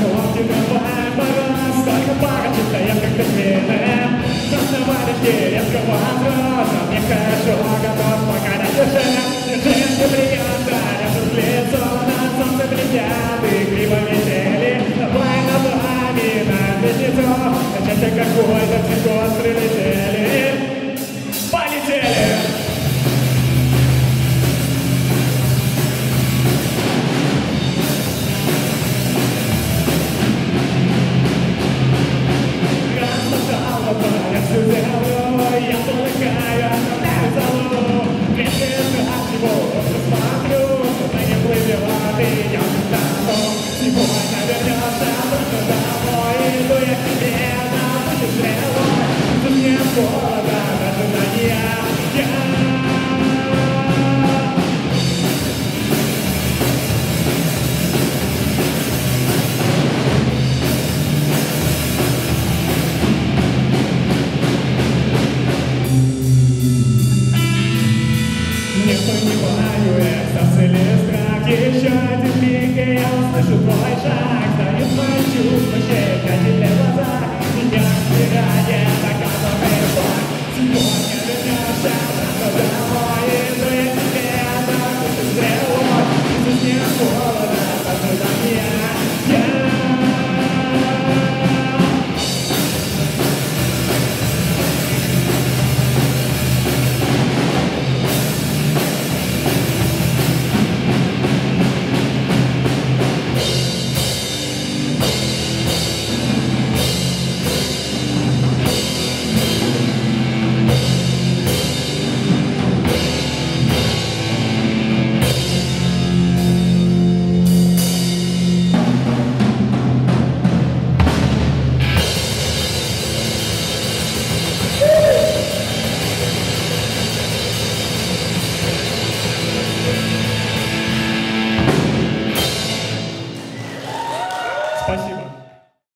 Вот тебе мой мороз, только погоди, стоят как пингвины. Танцевали деревья возраста, мне хорошо, готов покорять душе. Держи, приятно, рядом с лицом, на солнце блестят игриво метели. Давай на вами на пятницу, начался какой-то цикл, прилетели. Полетели! Я всю землю, я толкаю, оставляю залу. Если от всего просто смотрю, что не плывет, и я стану. Сегодня вернется, просто домой. Иду я к тебе на пути стрелой. Тут нет голода, ожидания.